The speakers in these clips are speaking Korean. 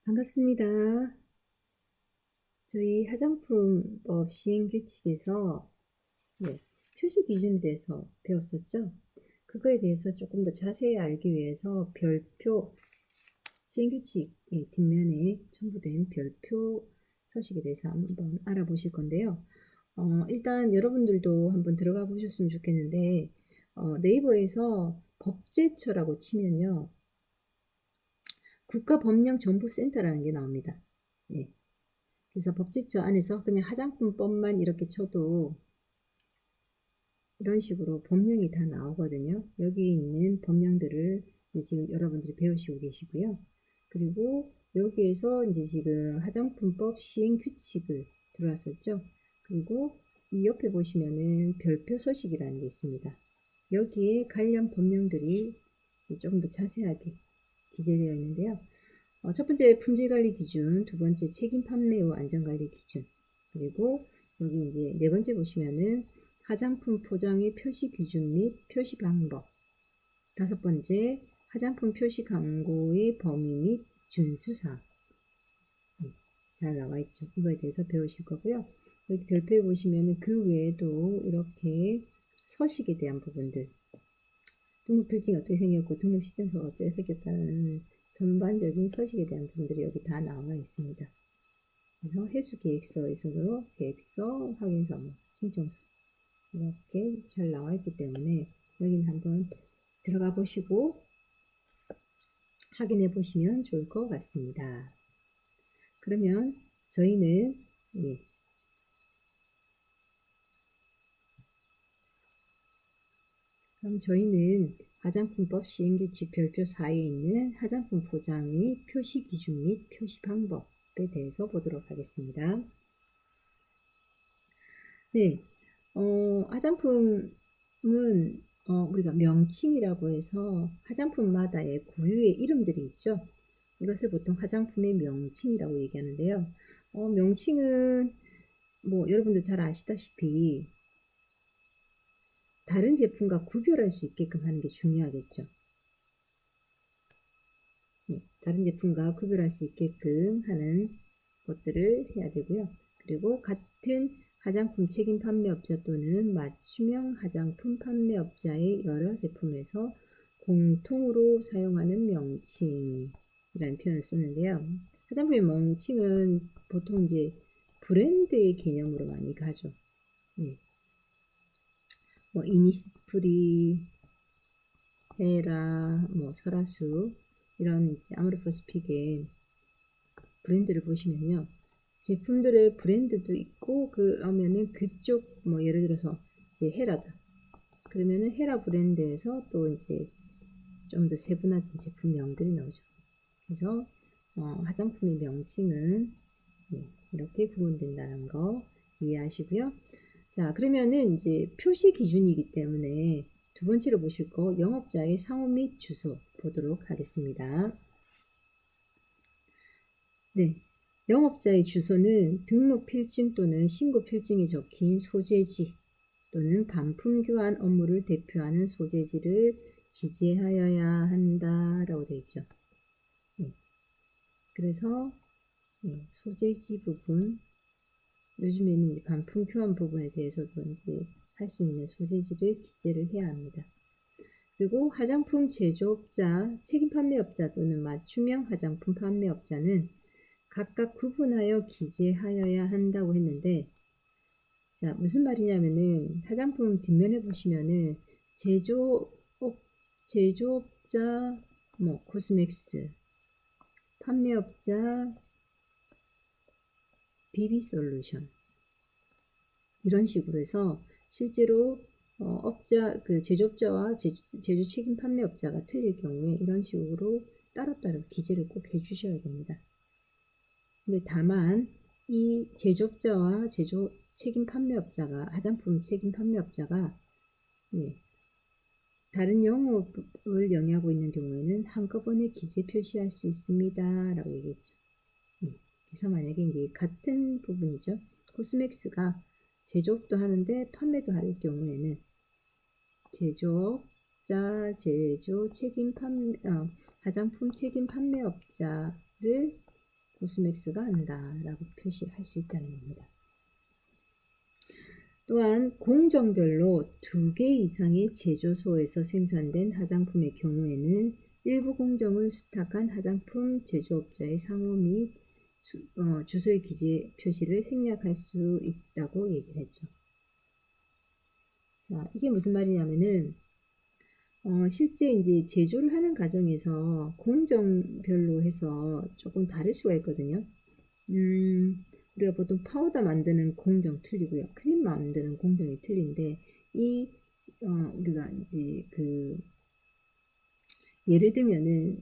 반갑습니다. 저희 화장품법 시행 규칙에서 표시 기준에 대해서 배웠었죠. 그거에 대해서 조금 더 자세히 알기 위해서 별표 시행 규칙 뒷면에 첨부된 별표 서식에 대해서 한번 알아보실 건데요. 일단 여러분들도 한번 들어가 보셨으면 좋겠는데 네이버에서 법제처라고 치면요. 국가법령정보센터라는 게 나옵니다. 예. 그래서 법제처 안에서 그냥 화장품법만 이렇게 쳐도 이런 식으로 법령이 다 나오거든요. 여기 있는 법령들을 지금 여러분들이 배우시고 계시고요. 그리고 여기에서 이제 지금 화장품법 시행 규칙을 들어왔었죠. 그리고 이 옆에 보시면은 별표 서식이라는 게 있습니다. 여기에 관련 법령들이 조금 더 자세하게 기재되어 있는데요. 첫 번째 품질관리 기준, 두 번째 책임 판매 후 안전관리 기준, 그리고 여기 이제 네 번째 보시면은 화장품 포장의 표시 기준 및 표시 방법, 다섯 번째 화장품 표시 광고의 범위 및 준수사항 잘 나와 있죠. 이거에 대해서 배우실 거고요. 여기 별표에 보시면은 그 외에도 이렇게 서식에 대한 부분들, 등록 필증이 어떻게 생겼고 등록 시점서가 어떻게 생겼다는 전반적인 서식에 대한 부분들이 여기 다 나와 있습니다. 그래서 회수 계획서에서도 계획서, 확인서, 신청서 이렇게 잘 나와 있기 때문에 여기는 한번 들어가 보시고 확인해 보시면 좋을 것 같습니다. 그러면 저희는 그럼 저희는 화장품법 시행규칙 별표 4에 있는 화장품 포장의 표시 기준 및 표시 방법에 대해서 보도록 하겠습니다. 네, 화장품은 우리가 명칭이라고 해서 화장품마다의 고유의 이름들이 있죠. 이것을 보통 화장품의 명칭이라고 얘기하는데요. 명칭은 뭐 여러분들 잘 아시다시피 다른 제품과 구별할 수 있게끔 하는 게 중요하겠죠. 다른 제품과 구별할 수 있게끔 하는 것들을 해야 되고요. 그리고 같은 화장품 책임 판매업자 또는 맞춤형 화장품 판매업자의 여러 제품에서 공통으로 사용하는 명칭이라는 표현을 쓰는데요. 화장품의 명칭은 보통 이제 브랜드의 개념으로 많이 가죠. 뭐 이니스프리, 헤라, 뭐 설화수 이런 이제 아모레퍼시픽의 브랜드를 보시면요. 제품들의 브랜드도 있고 그러면은 그쪽 뭐 예를 들어서 이제 헤라다. 그러면은 헤라 브랜드에서 또 이제 좀 더 세분화된 제품명들이 나오죠. 그래서 화장품의 명칭은 이렇게 구분된다는 거 이해하시고요. 자, 그러면은 이제 표시 기준이기 때문에 두 번째로 보실 거 영업자의 상호 및 주소 보도록 하겠습니다. 네, 영업자의 주소는 등록 필증 또는 신고 필증이 적힌 소재지 또는 반품 교환 업무를 대표하는 소재지를 기재하여야 한다라고 되어 있죠. 그래서 소재지 부분, 요즘에는 이제 반품 교환 부분에 대해서도 이제 할 수 있는 소재지를 기재를 해야 합니다. 그리고 화장품 제조업자, 책임 판매업자 또는 맞춤형 화장품 판매업자는 각각 구분하여 기재하여야 한다고 했는데, 자, 무슨 말이냐면은 화장품 뒷면에 보시면은 제조업자 뭐 코스맥스, 판매업자 비비솔루션 이런 식으로 해서 실제로 제조업자와 제조 책임 판매업자가 틀릴 경우에 이런 식으로 따로따로 기재를 꼭 해주셔야 됩니다. 근데 다만 이 제조업자와 제조 책임 판매업자가 화장품 책임 판매업자가 다른 영업을 영위하고 있는 경우에는 한꺼번에 기재 표시할 수 있습니다. 라고 얘기했죠. 그래서 만약에 이제 같은 부분이죠. 코스맥스가 제조업도 하는데 판매도 할 경우에는 제조업자, 화장품 책임 판매업자를 코스맥스가 한다라고 표시할 수 있다는 겁니다. 또한 공정별로 2개 이상의 제조소에서 생산된 화장품의 경우에는 일부 공정을 수탁한 화장품 제조업자의 상호 및 주소의 기재 표시를 생략할 수 있다고 얘기를 했죠. 자, 이게 무슨 말이냐면은 실제 이제 제조를 하는 과정에서 공정별로 해서 조금 다를 수가 있거든요. 우리가 보통 파우더 만드는 공정 틀리고요. 크림 만드는 공정이 틀린데 우리가 이제 예를 들면은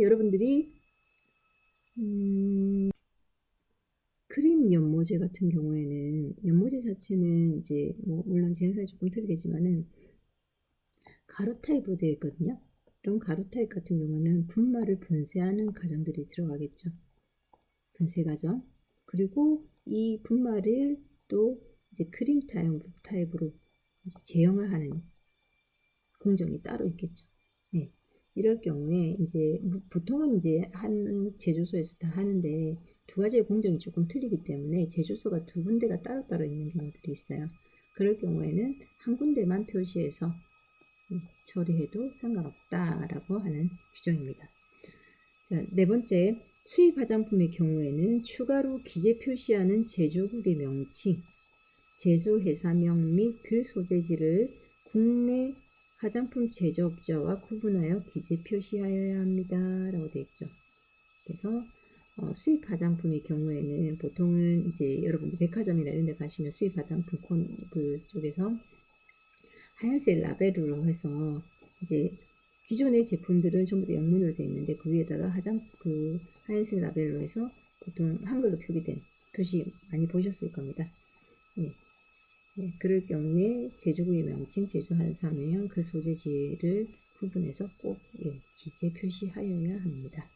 여러분들이 크림 연모제 같은 경우에는 연모제 자체는 이제 뭐 물론 제형상이 조금 틀리겠지만은 가루 타입으로 되어 있거든요. 이런 가루 타입 같은 경우는 분말을 분쇄하는 과정들이 들어가겠죠. 분쇄 과정. 그리고 이 분말을 또 이제 크림 타입으로 이제 제형을 하는 공정이 따로 있겠죠. 네. 이럴 경우에 이제 보통은 이제 한 제조소에서 다 하는데 2가지의 공정이 조금 틀리기 때문에 제조소가 2군데가 따로따로 있는 경우들이 있어요. 그럴 경우에는 한 군데만 표시해서 처리해도 상관없다라고 하는 규정입니다. 자, 4번째, 수입 화장품의 경우에는 추가로 기재 표시하는 제조국의 명칭, 제조 회사명 및 그 소재지를 국내 화장품 제조업자와 구분하여 기재 표시하여야 합니다. 라고 되어 있죠. 그래서 수입 화장품의 경우에는 보통은 이제 여러분들 백화점이나 이런 데 가시면 수입 화장품 그쪽에서 하얀색 라벨로 해서 이제 기존의 제품들은 전부 다 영문으로 되어 있는데 그 위에다가 하얀색 라벨로 해서 보통 한글로 표기된 표시 많이 보셨을 겁니다. 예. 예, 그럴 경우에 제조국의 명칭, 제조회사명, 그 소재지를 구분해서 꼭 기재 표시하여야 합니다.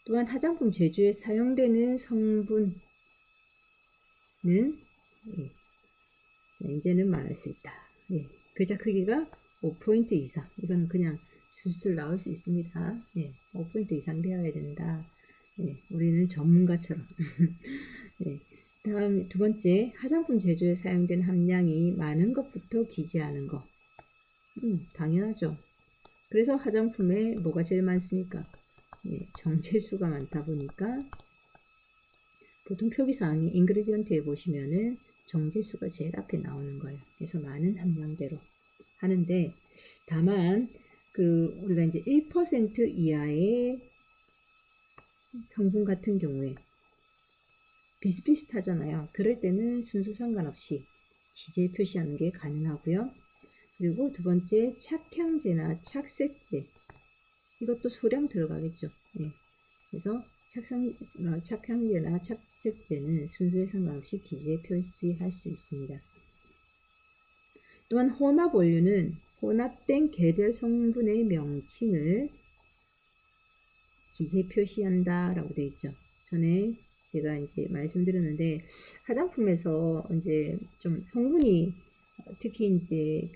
또한 화장품 제조에 사용되는 성분은 이제는 말할 수 있다. 글자 크기가 5포인트 이상. 이건 그냥 술술 나올 수 있습니다. 5포인트 이상 되어야 된다. 우리는 전문가처럼. 다음 2번째, 화장품 제조에 사용된 함량이 많은 것부터 기재하는 것. 당연하죠. 그래서 화장품에 뭐가 제일 많습니까? 정제수가 많다 보니까 보통 표기사항이 인그리디언트에 보시면은 정제수가 제일 앞에 나오는 거예요. 그래서 많은 함량대로 하는데 다만 우리가 이제 1% 이하의 성분 같은 경우에 비슷비슷하잖아요. 그럴 때는 순서 상관없이 기재 표시하는 게 가능하고요. 그리고 2번째, 착향제나 착색제. 이것도 소량 들어가겠죠. 그래서 착향제나 착색제는 순서에 상관없이 기재 표시할 수 있습니다. 또한 혼합 원료는 혼합된 개별 성분의 명칭을 기재 표시한다 라고 되어 있죠. 전에 제가 이제 말씀드렸는데 화장품에서 이제 좀 성분이 특히 이제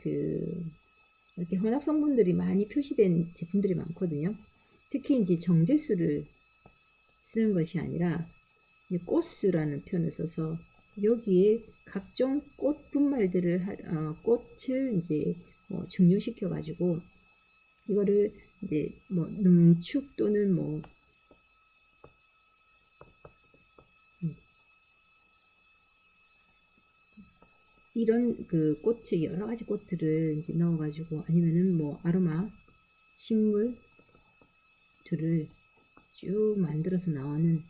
이렇게 혼합 성분들이 많이 표시된 제품들이 많거든요. 특히 이제 정제수를 쓰는 것이 아니라 꽃수라는 표현을 써서 여기에 각종 꽃 분말들을 꽃을 이제 증류시켜 가지고 이거를 이제 농축 또는 이런 꽃을 여러 가지 꽃들을 이제 넣어가지고 아니면은 아로마 식물들을 쭉 만들어서 나오는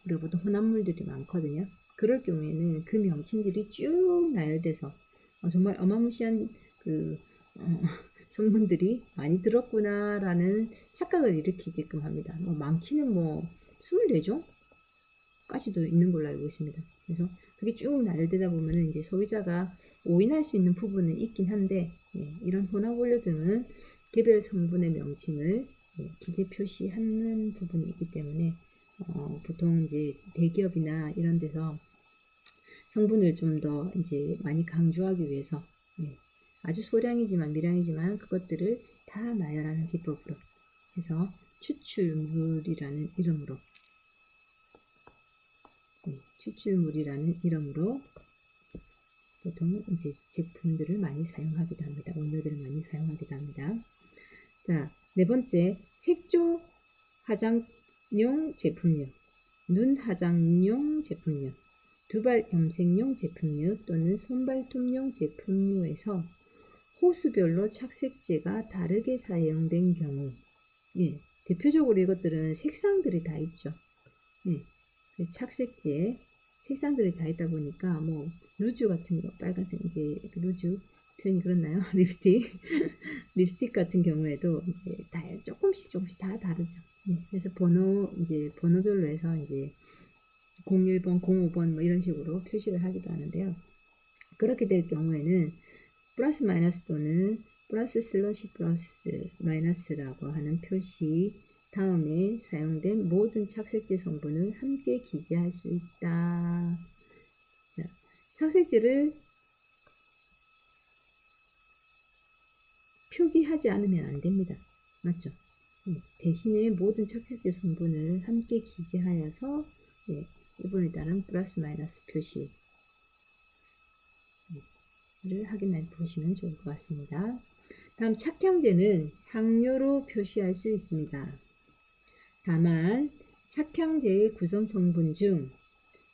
우리가 보통 혼합물들이 많거든요. 그럴 경우에는 그 명칭들이 쭉 나열돼서 정말 어마무시한 성분들이 많이 들었구나라는 착각을 일으키게끔 합니다. 많기는 24종? 까지도 있는 걸로 알고 있습니다. 그래서 그게 쭉 나열되다 보면은 이제 소비자가 오인할 수 있는 부분은 있긴 한데 이런 혼합 원료들은 개별 성분의 명칭을 기재 표시하는 부분이 있기 때문에 보통 이제 대기업이나 이런 데서 성분을 좀 더 이제 많이 강조하기 위해서 아주 소량이지만 미량이지만 그것들을 다 나열하는 기법으로 해서 추출물이라는 이름으로 추출물이라는 이름으로 보통 이제 제품들을 많이 사용하기도 합니다. 원료들을 많이 사용하기도 합니다. 자, 네 번째, 색조 화장용 제품류, 눈 화장용 제품류, 두발 염색용 제품류 또는 손발톱용 제품류에서 호수별로 착색제가 다르게 사용된 경우, 예, 대표적으로 이것들은 색상들이 다 있죠. 예, 착색제 색상들이 다 있다 보니까 뭐 루즈 같은 거 빨간색 이제 루즈 표현이 그렇나요? 립스틱 같은 경우에도 이제 다 조금씩 다 다르죠. 네, 그래서 번호별로 해서 이제 01번, 05번 뭐 이런 식으로 표시를 하기도 하는데요. 그렇게 될 경우에는 플러스 마이너스 또는 플러스 슬러시 플러스 마이너스라고 하는 표시 다음에 사용된 모든 착색제 성분을 함께 기재할 수 있다. 자, 착색제를 표기하지 않으면 안 됩니다. 맞죠? 대신에 모든 착색제 성분을 함께 기재하여서 이번에 따른 플러스 마이너스 표시를 확인해 보시면 좋을 것 같습니다. 다음 착향제는 향료로 표시할 수 있습니다. 다만 착향제의 구성 성분 중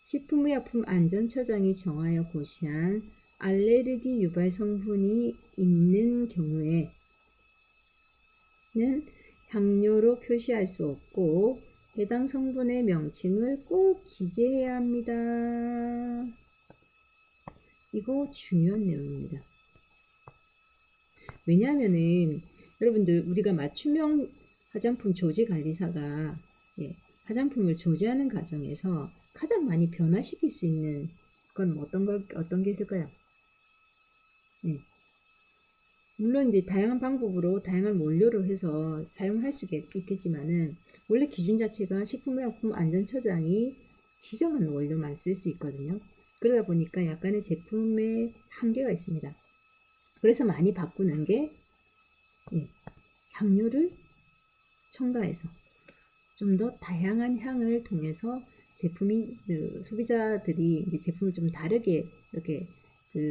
식품의약품안전처장이 정하여 고시한 알레르기 유발 성분이 있는 경우에는 향료로 표시할 수 없고 해당 성분의 명칭을 꼭 기재해야 합니다. 이거 중요한 내용입니다. 왜냐하면은 여러분들 우리가 맞춤형 화장품 조제관리사가 화장품을 조제하는 과정에서 가장 많이 변화시킬 수 있는 건 어떤 게 있을까요? 물론 이제 다양한 방법으로 다양한 원료로 해서 사용할 수 있겠지만은 원래 기준 자체가 식품의약품안전처장이 지정한 원료만 쓸 수 있거든요. 그러다 보니까 약간의 제품의 한계가 있습니다. 그래서 많이 바꾸는 게 향료를 첨가해서 좀 더 다양한 향을 통해서 제품이 소비자들이 이제 제품을 좀 다르게 이렇게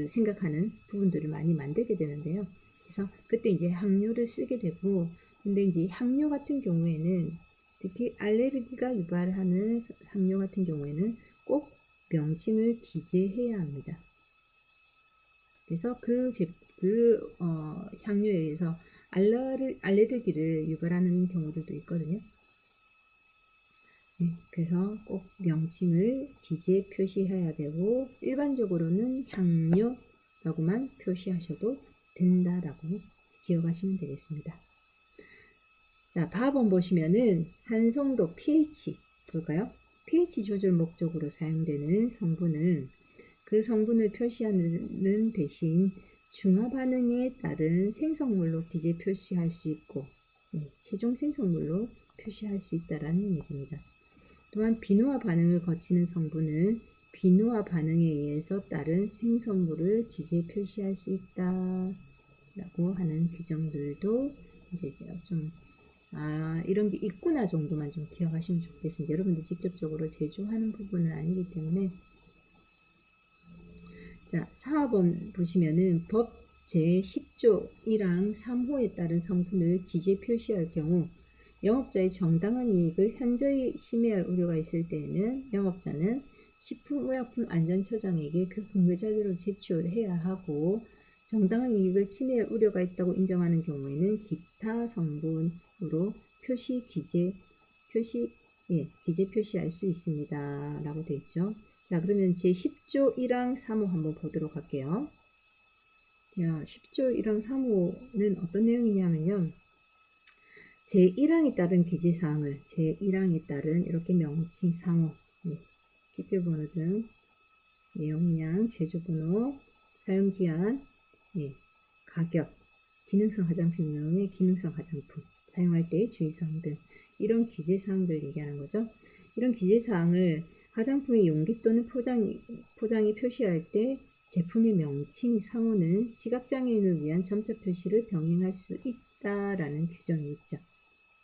생각하는 부분들을 많이 만들게 되는데요. 그래서 그때 이제 향료를 쓰게 되고, 근데 이제 향료 같은 경우에는 특히 알레르기가 유발하는 향료 같은 경우에는 꼭 명칭을 기재해야 합니다. 그래서 향료에 의해서 알레르기를 유발하는 경우들도 있거든요. 그래서 꼭 명칭을 기재 표시해야 되고 일반적으로는 향료라고만 표시하셔도 된다라고 기억하시면 되겠습니다. 자, 봐본 보시면은 산성도 pH 볼까요? pH 조절 목적으로 사용되는 성분은 그 성분을 표시하는 대신 중화 반응에 따른 생성물로 기재 표시할 수 있고 최종 생성물로 표시할 수 있다라는 얘기입니다. 또한 비노화 반응을 거치는 성분은 비노화 반응에 의해서 따른 생성물을 기재 표시할 수 있다라고 하는 규정들도 이제 좀 이런 게 있구나 정도만 좀 기억하시면 좋겠습니다. 여러분들 직접적으로 제조하는 부분은 아니기 때문에. 자, 4번 보시면은 법 제10조 1항 3호에 따른 성분을 기재 표시할 경우 영업자의 정당한 이익을 현저히 침해할 우려가 있을 때에는 영업자는 식품의약품안전처장에게 그 근거 자료를 제출해야 하고, 정당한 이익을 침해할 우려가 있다고 인정하는 경우에는 기타 성분으로 기재 표시할 수 있습니다. 라고 되어 있죠. 자, 그러면 제10조 1항 3호 한번 보도록 할게요. 자, 10조 1항 3호는 어떤 내용이냐면요. 제1항에 따른 기재사항을 제1항에 따른 이렇게 명칭 상호, 지표번호 등 내용량, 제조번호, 사용기한, 가격, 기능성 화장품명의 기능성 화장품, 사용할 때의 주의사항 등 이런 기재사항들 얘기하는 거죠. 이런 기재사항을 화장품의 용기 또는 포장이 표시할 때 제품의 명칭 상호는 시각장애인을 위한 점자 표시를 병행할 수 있다라는 규정이 있죠.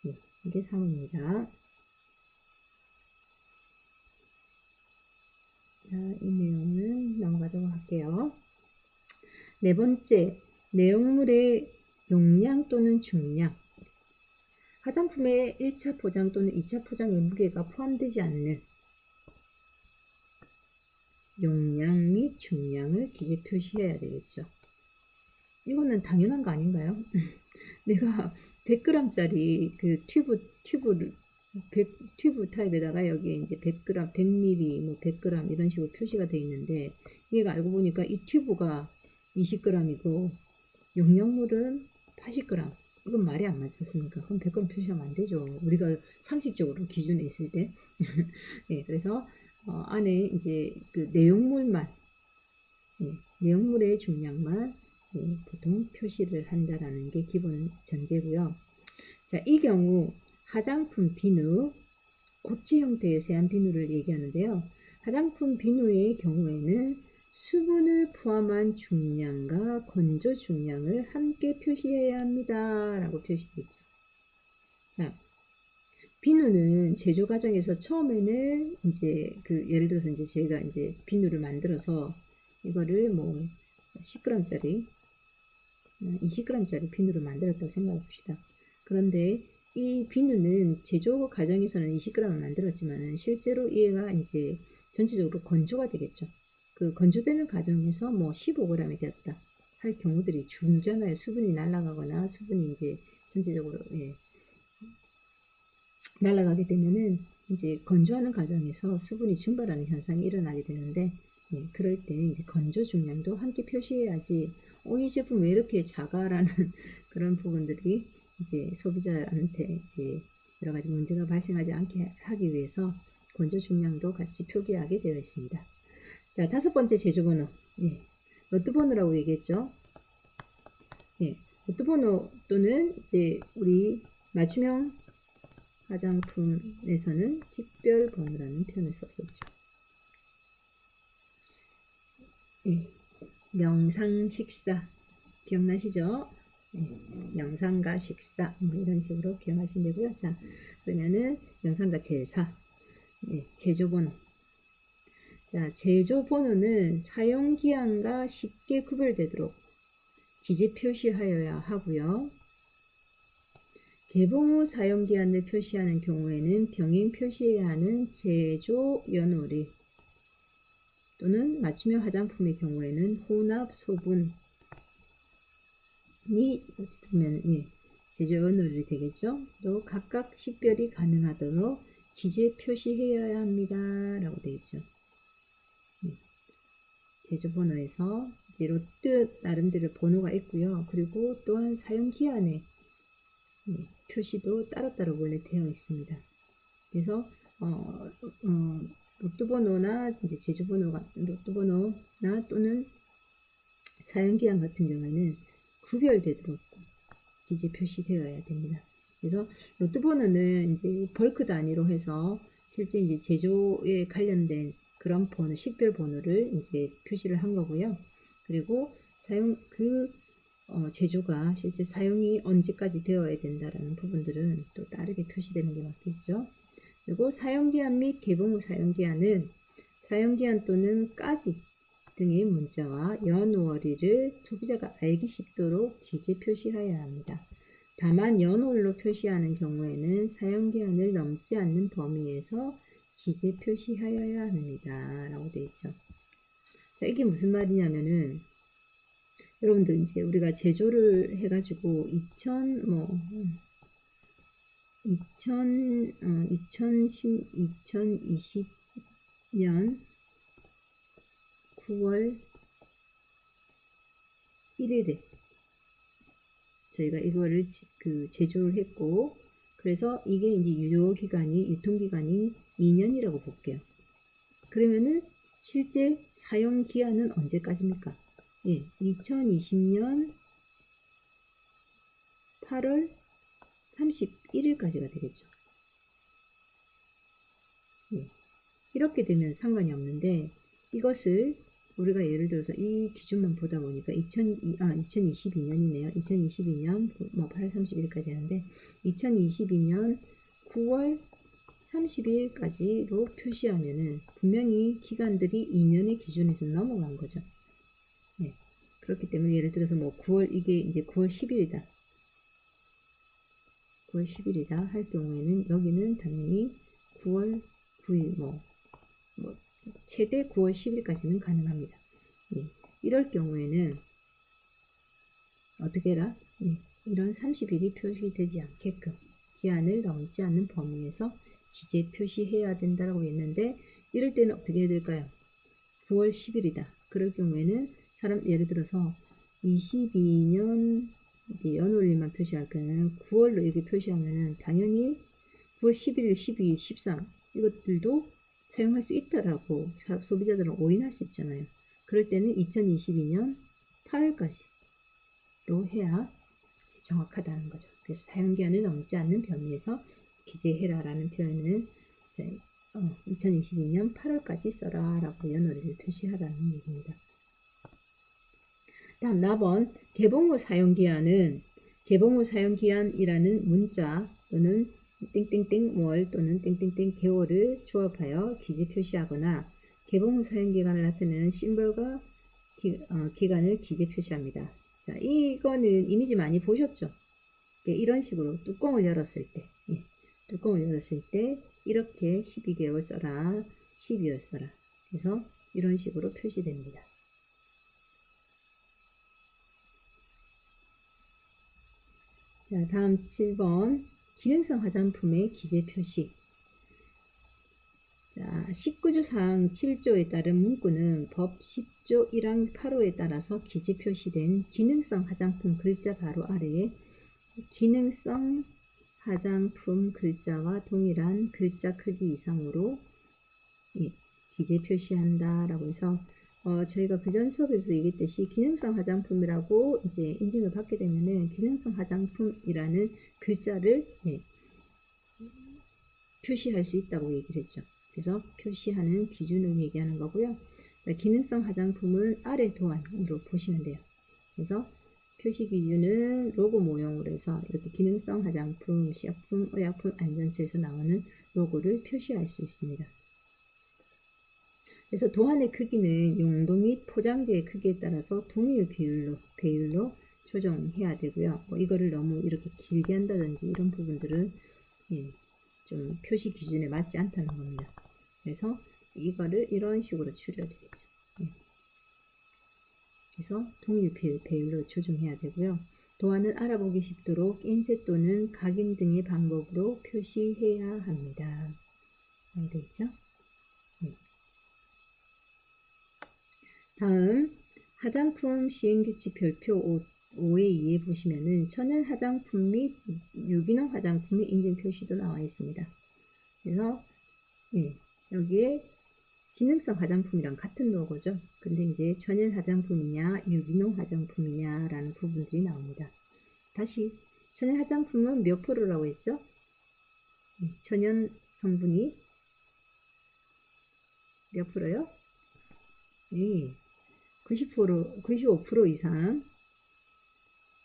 네, 이게 상호입니다. 자, 이 내용은 넘어가도록 할게요. 네 번째, 내용물의 용량 또는 중량. 화장품의 1차 포장 또는 2차 포장의 무게가 포함되지 않는 용량 및 중량을 기재 표시해야 되겠죠. 이거는 당연한 거 아닌가요? 내가 100g짜리 그 튜브를 튜브 타입에다가 여기에 이제 100g, 100ml, 뭐 100g 이런 식으로 표시가 되어 있는데, 얘가 알고 보니까 이 튜브가 20g이고 용량물은 80g. 이건 말이 안 맞지 않습니까? 그럼 100g 표시하면 안 되죠. 우리가 상식적으로 기준에 있을 때. 네, 그래서 안에 이제 그 내용물만, 내용물의 중량만 보통 표시를 한다라는 게 기본 전제고요. 자, 이 경우 화장품 비누, 고체 형태의 세안 비누를 얘기하는데요. 화장품 비누의 경우에는 수분을 포함한 중량과 건조 중량을 함께 표시해야 합니다. 라고 표시되어 있죠. 자, 비누는 제조 과정에서 처음에는 이제 예를 들어서 이제 저희가 이제 비누를 만들어서 이거를 뭐 10g짜리, 20g짜리 비누를 만들었다고 생각해 봅시다. 그런데 이 비누는 제조 과정에서는 20g을 만들었지만 실제로 얘가 이제 전체적으로 건조가 되겠죠. 그 건조되는 과정에서 뭐 15g이 되었다 할 경우들이 줄잖아요. 수분이 날아가거나 수분이 이제 전체적으로 날아가게 되면은 이제 건조하는 과정에서 수분이 증발하는 현상이 일어나게 되는데, 그럴 때 이제 건조 중량도 함께 표시해야지 이 제품 왜 이렇게 작아라는 그런 부분들이 이제 소비자한테 이제 여러 가지 문제가 발생하지 않게 하기 위해서 건조 중량도 같이 표기하게 되어 있습니다. 자, 다섯 번째 제조번호. 로트 번호라고 얘기했죠. 로트 번호 또는 이제 우리 맞춤형 화장품에서는 식별 번호라는 표현을 썼었죠. 명상 식사 기억나시죠? 명상과 식사 뭐 이런 식으로 기억하시면 되고요. 자, 그러면은 명상과 제사, 제조 번호. 자, 제조 번호는 사용 기한과 쉽게 구별되도록 기재 표시하여야 하고요. 개봉 후 사용 기한을 표시하는 경우에는 병행 표시해야 하는 제조 연월일 또는 맞춤형 화장품의 경우에는 혼합 소분이 보면 제조 연월일이 되겠죠. 또 각각 식별이 가능하도록 기재 표시해야 합니다. 라고 되어 있죠. 제조 번호에서 이제 로트 나름대로 번호가 있고요. 그리고 또한 사용 기한에 표시도 따로따로 원래 되어 있습니다. 그래서 로트 번호나 이제 제조 번호가 로트 번호나 또는 사용 기한 같은 경우에는 구별되도록 기재 표시되어야 됩니다. 그래서 로트 번호는 이제 벌크 단위로 해서 실제 이제 제조에 관련된 그런 번호, 식별 번호를 이제 표시를 한 거고요. 그리고 제조가 실제 사용이 언제까지 되어야 된다라는 부분들은 또 다르게 표시되는 게 맞겠죠. 그리고 사용기한 및 개봉 후 사용기한은 사용기한 또는 까지 등의 문자와 연월일을 소비자가 알기 쉽도록 기재 표시하여야 합니다. 다만 연월로 표시하는 경우에는 사용기한을 넘지 않는 범위에서 기재 표시하여야 합니다. 라고 되어 있죠. 자, 이게 무슨 말이냐면은 여러분들 이제 우리가 제조를 해가지고 2020년 9월 1일에 저희가 이거를 제조를 했고, 그래서 이게 이제 유통기간이 2년이라고 볼게요. 그러면은 실제 사용 기한은 언제까지입니까? 2020년 8월 31일까지가 되겠죠. 이렇게 되면 상관이 없는데, 이것을 우리가 예를 들어서 이 기준만 보다 보니까 2022년이네요. 2022년 뭐 8월 30일까지 되는데 2022년 9월 30일까지로 표시하면은 분명히 기간들이 2년의 기준에서 넘어간 거죠. 네. 그렇기 때문에 예를 들어서 뭐 9월 이게 이제 9월 10일이다. 9월 10일이다 할 경우에는 여기는 당연히 9월 9일 뭐 최대 9월 10일까지는 가능합니다. 예. 이럴 경우에는 어떻게 해라? 예. 이런 30일이 표시되지 않게끔 기한을 넘지 않는 범위에서 기재 표시해야 된다라고 했는데 이럴 때는 어떻게 해야 될까요? 9월 10일이다. 그럴 경우에는 예를 들어서 22년 이제 연월일만 표시할 경우는 9월로 이렇게 표시하면은 당연히 9월 11일, 12일, 13 이것들도 사용할 수 있다라고 소비자들은 올인할 수 있잖아요. 그럴 때는 2022년 8월까지로 해야 정확하다는 거죠. 그래서 사용기한을 넘지 않는 범위에서 기재해라라는 표현은 2022년 8월까지 써라라고 연월일을 표시하라는 얘기입니다. 다음 4번 개봉 후 사용기한은 개봉 후 사용기한이라는 문자 또는 땡땡땡 월 또는 땡땡땡 개월을 조합하여 기재 표시하거나 개봉 후 사용기간을 나타내는 심볼과 기간을 기재 표시합니다. 자, 이거는 이미지 많이 보셨죠? 이런 식으로 뚜껑을 열었을 때 뚜껑을 열었을 때 이렇게 12개월 써라 12월 써라 그래서 이런 식으로 표시됩니다. 자, 다음 7번 기능성 화장품의 기재 표시. 자, 19조 사항 7조에 따른 문구는 법 10조 1항 8호에 따라서 기재 표시된 기능성 화장품 글자 바로 아래에 기능성 화장품 글자와 동일한 글자 크기 이상으로 기재 표시한다 라고 해서 저희가 그전 수업에서 얘기했듯이 기능성 화장품이라고 이제 인증을 받게 되면은 기능성 화장품이라는 글자를 표시할 수 있다고 얘기를 했죠. 그래서 표시하는 기준을 얘기하는 거고요. 자, 기능성 화장품은 아래 도안으로 보시면 돼요. 그래서 표시 기준은 로고 모형으로 해서 이렇게 기능성 화장품, 식품, 의약품 안전처에서 나오는 로고를 표시할 수 있습니다. 그래서 도안의 크기는 용도 및 포장재의 크기에 따라서 동일 배율로 조정해야 되고요. 이거를 너무 이렇게 길게 한다든지 이런 부분들은 좀 표시 기준에 맞지 않다는 겁니다. 그래서 이거를 이런 식으로 추려야 되겠죠. 그래서 동일 배율로 조정해야 되고요. 도안은 알아보기 쉽도록 인쇄 또는 각인 등의 방법으로 표시해야 합니다. 되겠죠? 다음 화장품 시행규칙 별표 5에 2에 보시면은 천연 화장품 및 유기농 화장품의 인증 표시도 나와 있습니다. 그래서 여기에 기능성 화장품이랑 같은 로고죠. 근데 이제 천연 화장품이냐 유기농 화장품이냐 라는 부분들이 나옵니다. 다시 천연 화장품은 몇 프로라고 했죠? 천연 성분이 몇 프로요? 90%, 95% 이상.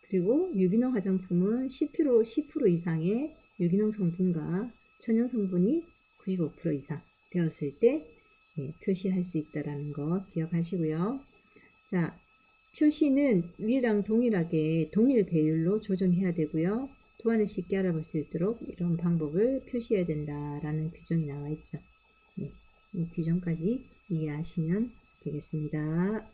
그리고 유기농 화장품은 10% 이상의 유기농 성분과 천연 성분이 95% 이상 되었을 때 표시할 수 있다는 거 기억하시고요. 자, 표시는 위랑 동일하게 동일 배율로 조정해야 되고요. 도안을 쉽게 알아볼 수 있도록 이런 방법을 표시해야 된다라는 규정이 나와 있죠. 이 규정까지 이해하시면 되겠습니다.